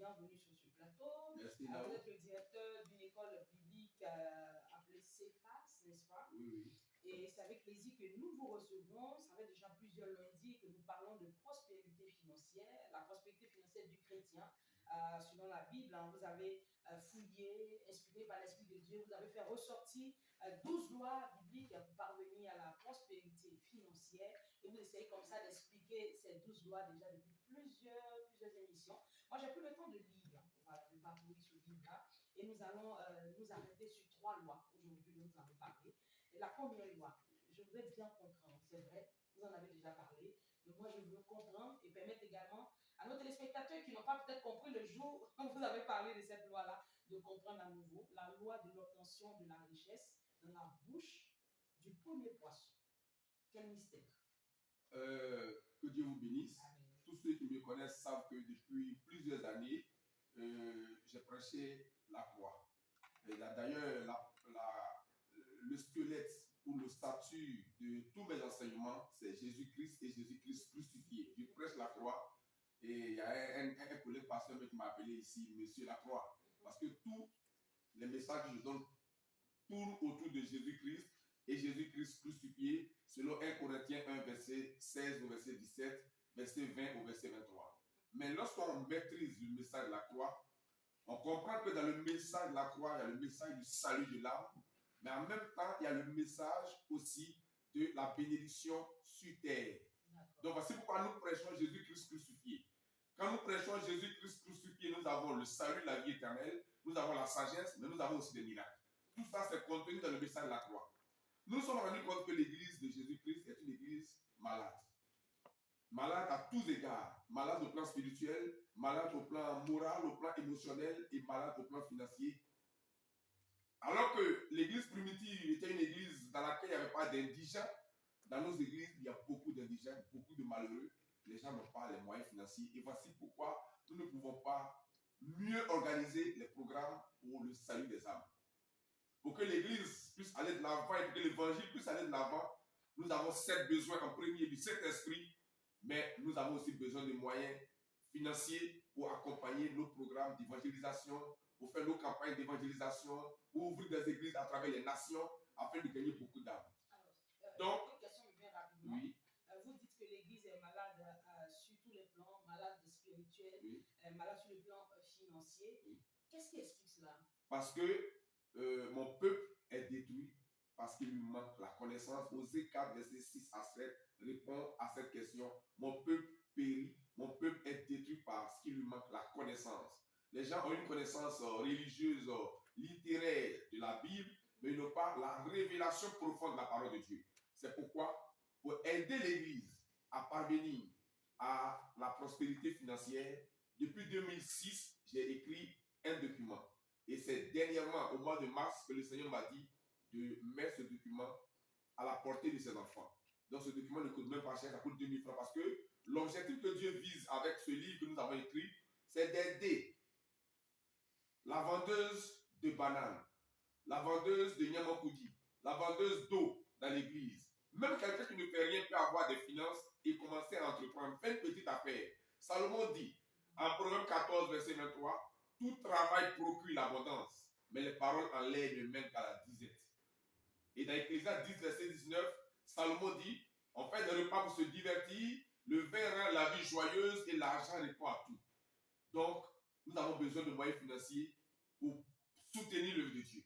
bienvenue sur ce plateau. Merci, Vous êtes le directeur d'une école biblique appelée CEFAS, n'est-ce pas? Oui, oui. Et c'est avec plaisir que nous vous recevons. Ça fait déjà plusieurs lundis que nous parlons de prospérité financière, la prospérité financière du chrétien. Selon la Bible, hein, vous avez fouillé, inspiré par l'Esprit de Dieu, vous avez fait ressortir 12 lois bibliques pour parvenir à la prospérité financière. Et vous essayez comme ça d'expliquer ces 12 lois déjà depuis plusieurs émissions. Moi, j'ai pris le temps de lire, voilà, de parcourir ce livre-là. Et nous allons nous arrêter sur 3 lois. Aujourd'hui, nous allons parler. La première loi, je voudrais bien comprendre, c'est vrai, vous en avez déjà parlé, mais moi je veux comprendre et permettre également à nos téléspectateurs qui n'ont pas peut-être compris le jour où vous avez parlé de cette loi-là, de comprendre à nouveau la loi de l'obtention de la richesse dans la bouche du premier poisson. Quel mystère. Que Dieu vous bénisse. Amen. Tous ceux qui me connaissent savent que depuis plusieurs années, j'ai prêché la croix. Et d'ailleurs, le squelette ou le statut de tous mes enseignements, c'est Jésus-Christ et Jésus-Christ crucifié. Je prêche la croix et il y a un collègue pasteur qui m'a appelé ici, Monsieur la croix. Parce que tous les messages que je donne tournent autour de Jésus-Christ et Jésus-Christ crucifié, selon 1 Corinthiens 1, verset 16 au verset 17, verset 20 au verset 23. Mais lorsqu'on maîtrise le message de la croix, on comprend que dans le message de la croix, il y a le message du salut de l'âme, mais en même temps, il y a le message aussi de la bénédiction sur terre. Donc voici pourquoi nous prêchons Jésus-Christ crucifié. Quand nous prêchons Jésus-Christ crucifié, nous avons le salut, la vie éternelle, nous avons la sagesse, mais nous avons aussi des miracles. Tout ça, c'est contenu dans le message de la croix. Nous sommes rendus compte que l'église de Jésus-Christ est une église malade. Malade à tous égards. Malade au plan spirituel, malade au plan moral, au plan émotionnel et malade au plan financier. Alors que l'église primitive était une église dans laquelle il n'y avait pas d'indigents, dans nos églises, il y a beaucoup d'indigents, beaucoup de malheureux. Les gens n'ont pas les moyens financiers. Et voici pourquoi nous ne pouvons pas mieux organiser les programmes pour le salut des âmes. Pour que l'église puisse aller de l'avant et que l'évangile puisse aller de l'avant, nous avons 7 besoins en premier du Saint-Esprit, mais nous avons aussi besoin de moyens financiers pour accompagner nos programmes d'évangélisation, pour faire nos campagnes d'évangélisation, pour ouvrir des églises à travers les nations afin de gagner beaucoup d'âmes. Donc, une question me vient rapidement. Oui. Vous dites que l'église est malade sur tous les plans, malade spirituel, Oui. Malade sur le plan financier. Oui. Qu'est-ce qui explique cela? Parce que mon peuple est détruit parce qu'il lui manque la connaissance. Osée 4, verset 6 à 7 répond à cette question. Mon peuple périt, mon peuple est détruit parce qu'il lui manque la connaissance. Les gens ont une connaissance religieuse, littéraire de la Bible, mais ils n'ont pas la révélation profonde de la parole de Dieu. C'est pourquoi, pour aider l'Église à parvenir à la prospérité financière, depuis 2006, j'ai écrit un document. Et c'est dernièrement, au mois de mars, que le Seigneur m'a dit de mettre ce document à la portée de ses enfants. Donc ce document ne coûte même pas cher, ça coûte 2000 francs. Parce que l'objectif que Dieu vise avec ce livre que nous avons écrit, c'est d'aider la vendeuse de bananes, la vendeuse de Nyamokoudi, la vendeuse d'eau dans l'église. Même quelqu'un qui ne fait rien peut avoir des finances et commencer à entreprendre, faire une petite affaire. Salomon dit, en Proverbe 14, verset 23, tout travail procure l'abondance, mais les paroles en l'air ne mènent qu'à la disette. Et dans Ecclésiaste 10, verset 19, Salomon dit, on fait des repas pour se divertir, le vin rend la vie joyeuse et l'argent répond à tout. Donc, nous avons besoin de moyens financiers pour soutenir l'œuvre de Dieu.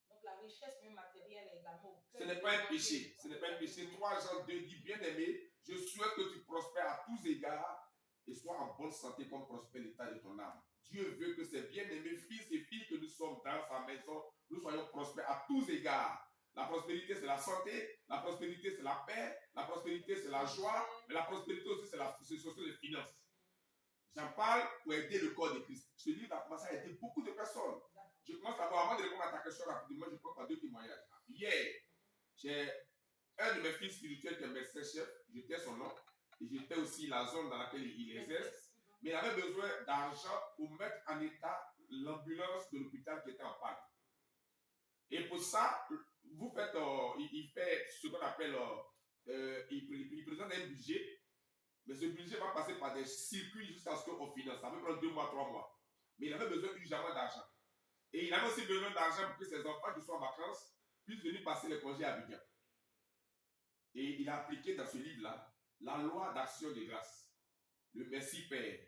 Donc la richesse même matérielle est également... Ce n'est pas un péché. Ce n'est pas un péché. 3 Jean 2 dit, bien-aimé, je souhaite que tu prospères à tous égards et sois en bonne santé comme prospère l'état de ton âme. Dieu veut que ces bien-aimés fils et filles que nous sommes dans sa maison, nous soyons prospères à tous égards. La prospérité, c'est la santé. La prospérité, c'est la paix. La prospérité, c'est la joie. Mais la prospérité aussi, c'est surtout les finances. J'en parle pour aider le corps de Christ. Ce livre a commencé à aider beaucoup de personnes. Je commence à voir, avant de répondre à ta question rapidement, je prends par 2 témoignages. Hier, j'ai un de mes fils spirituels qui est médecin-chef, j'étais son nom, et j'étais aussi la zone dans laquelle il exerce. Mais il avait besoin d'argent pour mettre en état l'ambulance de l'hôpital qui était en panne. Et pour ça, vous faites, il fait ce qu'on appelle, il présente un budget, mais ce budget va passer par des circuits jusqu'à ce qu'on finance. Ça peut prendre 2 mois, 3 mois. Mais il avait besoin urgemment d'argent. Et il avait aussi besoin d'argent pour que ses enfants qui sont en vacances puissent venir passer les congés à Abidjan. Et il a appliqué dans ce livre-là la loi d'action de grâce, le merci Père.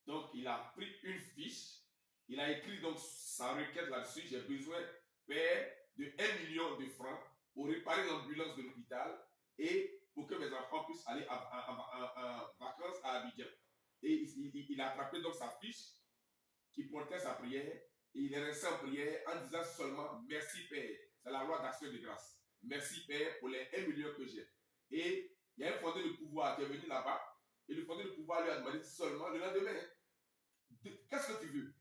Donc, il a pris une fiche, il a écrit donc sa requête là-dessus. J'ai besoin, Père, de 1 million de francs pour réparer l'ambulance de l'hôpital et pour que mes enfants puissent aller en vacances à Abidjan. Et il a attrapé donc sa fiche qui portait sa prière et il est resté en prière en disant seulement merci Père. C'est la loi d'action de grâce. Merci Père pour les 1 million que j'ai. Et il y a un fondé de pouvoir qui est venu là-bas et le fondé de pouvoir lui a demandé seulement le lendemain, qu'est-ce que tu veux?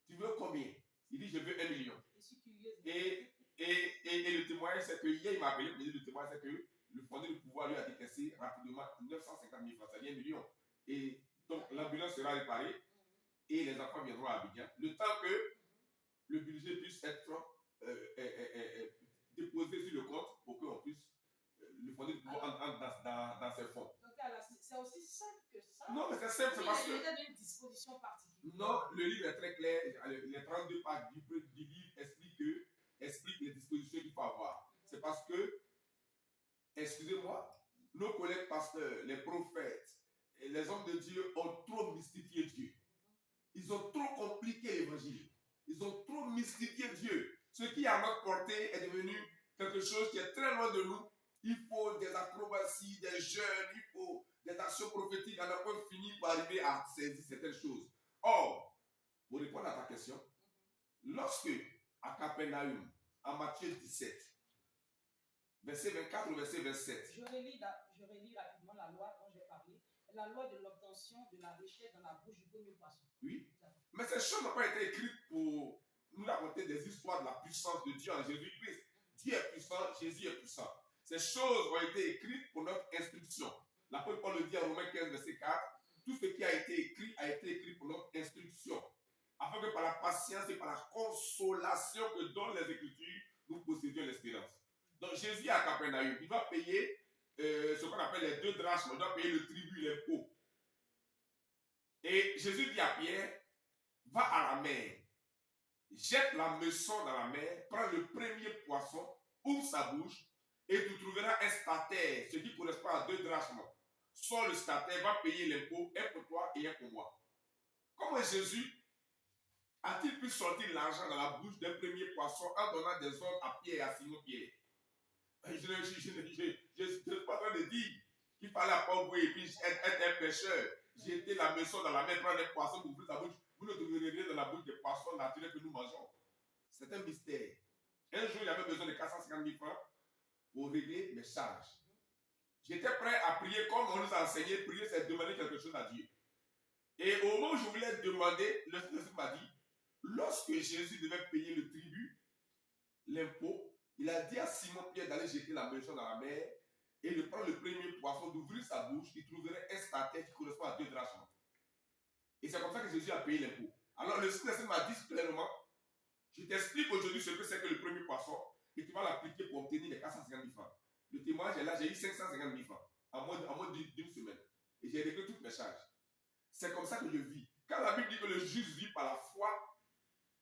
Tu veux combien? Il dit je veux 1 million. Et le témoignage c'est que hier il m'a appelé pour dire le témoignage c'est que le fondé de pouvoir lui a décaissé rapidement 950 000 francs, c'est-à-dire 1 million. Et donc l'ambulance sera réparée et les enfants viendront à Abidjan. Le temps que le budget puisse être déposé sur le compte pour qu'on puisse le fondé de pouvoir entre dans ses fonds. Donc c'est aussi simple que ça. Non, mais c'est simple, c'est parce que. Il y a une disposition particulière. Non, le livre est très clair. Les 32 pages du livre expliquent les dispositions qu'il faut avoir. C'est parce que, excusez-moi, nos collègues pasteurs, les prophètes, et les hommes de Dieu ont trop mystifié Dieu. Ils ont trop compliqué l'évangile. Ils ont trop mystifié Dieu. Ce qui à notre portée est devenu quelque chose qui est très loin de nous. Il faut des acrobaties, des jeûnes, il faut des actions prophétiques. On n'a pas fini pour arriver à saisir certaines choses. Or, pour répondre à ta question, lorsque à Capernaum, en Matthieu 17, verset 24 ou verset 27. Je relis rapidement la loi dont j'ai parlé. La loi de l'obtention de la richesse dans la bouche du premier poisson. Oui. Mais ces choses n'ont pas été écrites pour nous raconter des histoires de la puissance de Dieu en Jésus-Christ. Dieu est puissant, Jésus est puissant. Ces choses ont été écrites pour notre instruction. L'apôtre Paul le dit en Romains 15, verset 4. Tout ce qui a été écrit pour notre instruction. Afin que par la patience et par la consolation que donnent les Écritures, nous possédions l'espérance. Donc Jésus à Capernaum, il va payer ce qu'on appelle les 2 drachmes. Il doit payer le tribut, l'impôt. Et Jésus dit à Pierre, va à la mer, jette la meçon dans la mer, prends le premier poisson, ouvre sa bouche, et tu trouveras un stataire, ce qui correspond à 2 drachmes. Soit le stataire va payer l'impôt, un pour toi et un pour moi. Comment Jésus a-t-il pu sortir l'argent dans la bouche d'un premier poisson en donnant des ordres à Pierre et à Simon-Pierre? Je ne suis pas en train de dire qu'il fallait apprendre et puis être un pêcheur, jeter la meçon dans la mer, prendre un poisson pour ouvrir sa bouche. Vous ne trouverez rien dans la bouche des poissons naturels que nous mangeons. C'est un mystère. Un jour, il avait besoin de 450 000 francs pour régler mes charges. J'étais prêt à prier comme on nous a enseigné. Prier, c'est demander quelque chose à Dieu. Et au moment où je voulais demander, le Seigneur m'a dit, lorsque Jésus devait payer le tribut, l'impôt, il a dit à Simon-Pierre d'aller jeter la meçon dans la mer et de prendre le premier poisson, d'ouvrir sa bouche, il trouverait un stataire qui correspond à 2 drachmes. Et c'est comme ça que Jésus a payé l'impôt. Alors le Seigneur m'a dit clairement, je t'explique aujourd'hui ce que c'est que le premier poisson et tu vas l'appliquer pour obtenir les 450 000 francs. Le témoignage est là, j'ai eu 550 000 francs en moins d'une semaine. Et j'ai réglé toutes mes charges. C'est comme ça que je vis. Quand la Bible dit que le juste vit par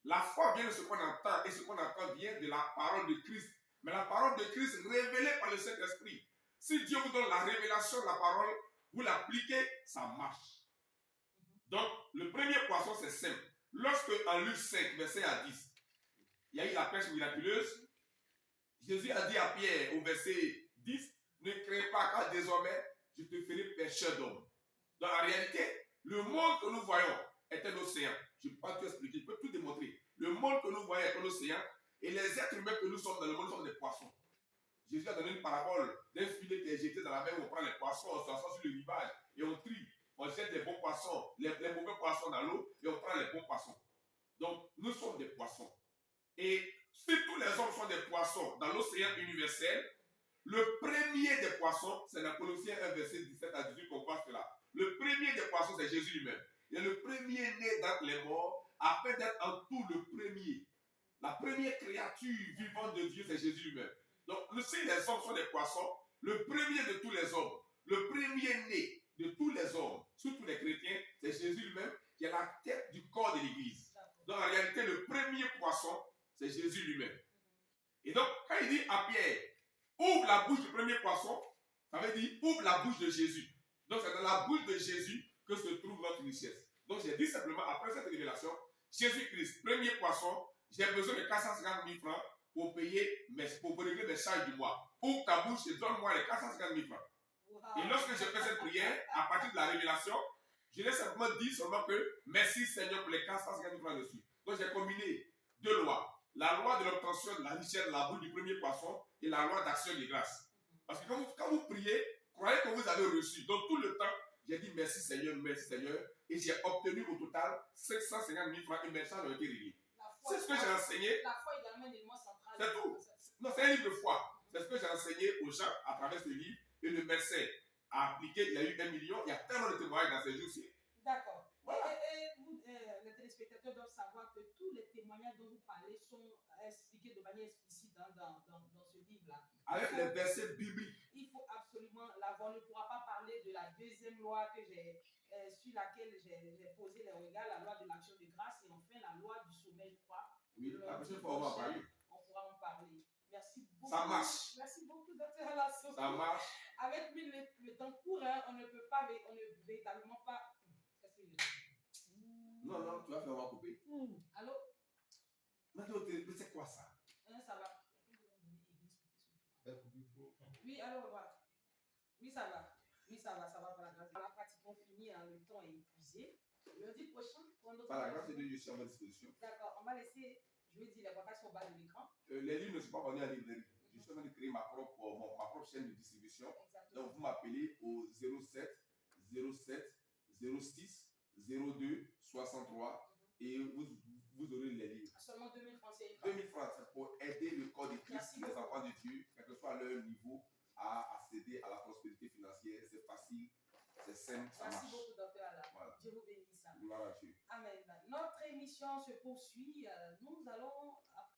la foi vient de ce qu'on entend et ce qu'on entend vient de la parole de Christ. Mais la parole de Christ révélée par le Saint-Esprit. Si Dieu vous donne la révélation de la parole, vous l'appliquez, ça marche. Donc, le premier poisson, c'est simple. Lorsque en Luc 5, verset à 10, il y a eu la pêche miraculeuse, Jésus a dit à Pierre au verset 10, ne crains pas car désormais, je te ferai pêcheur d'hommes. Dans la réalité, le monde que nous voyons est un océan. Je ne peux pas tout expliquer, je peux tout démontrer. Le monde que nous voyons est un océan et les êtres humains que nous sommes dans le monde sont des poissons. Jésus a donné une parabole d'un filet qui est jeté dans la mer où on prend les poissons, on s'assoit sur le rivage et on trie. On jette les bons poissons, les mauvais poissons dans l'eau et on prend les bons poissons. Donc, nous sommes des poissons. Et si tous les hommes sont des poissons dans l'océan universel, le premier des poissons, c'est dans Colossiens 1, verset 17 à 18 qu'on voit cela. Le premier des poissons, c'est Jésus lui-même. Il est le premier né d'entre les morts, afin d'être en tout le premier. La première créature vivante de Dieu, c'est Jésus lui-même. Donc, si les hommes sont des poissons, le premier de tous les hommes, le premier né de tous les hommes, surtout les chrétiens, c'est Jésus lui-même qui est la tête du corps de l'Église. réalité, le premier poisson, c'est Jésus lui-même. Et donc, quand il dit à Pierre, ouvre la bouche du premier poisson, ça veut dire ouvre la bouche de Jésus. Donc, c'est dans la bouche de Jésus que se trouve notre richesse. Donc, j'ai dit simplement, après cette révélation, Jésus-Christ, premier poisson, j'ai besoin de 450 000 francs pour payer, pour régler mes charges du mois. Ouvre ta bouche et donne-moi les 450 000 francs. Et lorsque j'ai fait cette prière, à partir de la révélation, je l'ai simplement dit seulement que merci Seigneur pour les 450 000 francs dessus. Donc, j'ai combiné deux lois. La loi de l'obtention de la richesse de la bouche du premier poisson et la loi d'action de grâce. Parce que quand vous priez, croyez que vous avez reçu. Donc tout le temps, j'ai dit merci Seigneur, et j'ai obtenu au total 550 000 francs et mes charges ont été réglées. C'est ce que j'ai enseigné. La foi est également un élément central. C'est tout. Non, c'est un livre de foi. C'est ce que j'ai enseigné aux gens à travers ce livre. Et le médecin a appliqué, il y a eu 1 million. Il y a tellement de témoignages dans ces jours-ci. D'accord. Voilà. Et vous, les téléspectateurs doivent savoir que tous les témoignages dont vous parlez sont expliqués de manière explicite dans ce livre-là. Avec les versets bibliques. Il faut absolument l'avoir. On ne pourra pas parler de la deuxième loi que sur laquelle j'ai posé les regards, la loi de l'action de grâce, et enfin la loi du sommeil, je crois. Oui, la prochaine fois, on va en parler. On pourra en parler. Merci beaucoup. Ça marche. Merci beaucoup, docteur Lasso. Ça marche. Avec le temps court, hein, on ne peut pas, on ne véritablement pas. Qu'est-ce que je dis? Non, non, tu vas faire, on va couper. Allô? Maintenant, c'est quoi ça? Ça va. Oui, alors, voilà. Oui, ça va. Oui, ça va par la grâce. On a pratiquement fini, hein, le temps est épuisé. Lundi prochain, pour notre. Par la grâce de Dieu, je suis à votre disposition. D'accord, on va laisser, je vais dire, les contacts sur le bas de l'écran. Les livres ne sont pas vendus à la librairie. Je suis en train de créer ma propre chaîne de distribution. Exactement. Donc, vous m'appelez au 07 07 06 02 63 et vous aurez les livres. Seulement 2000 francs CFA. 2000 francs, c'est pour aider le corps de Christ, les enfants de Dieu, quel que soit leur niveau, à accéder à la prospérité financière. C'est facile, c'est simple, ça marche. Merci beaucoup, docteur Alla. Voilà. Dieu vous bénisse. Gloire à Dieu. Amen. Notre émission se poursuit. Nous allons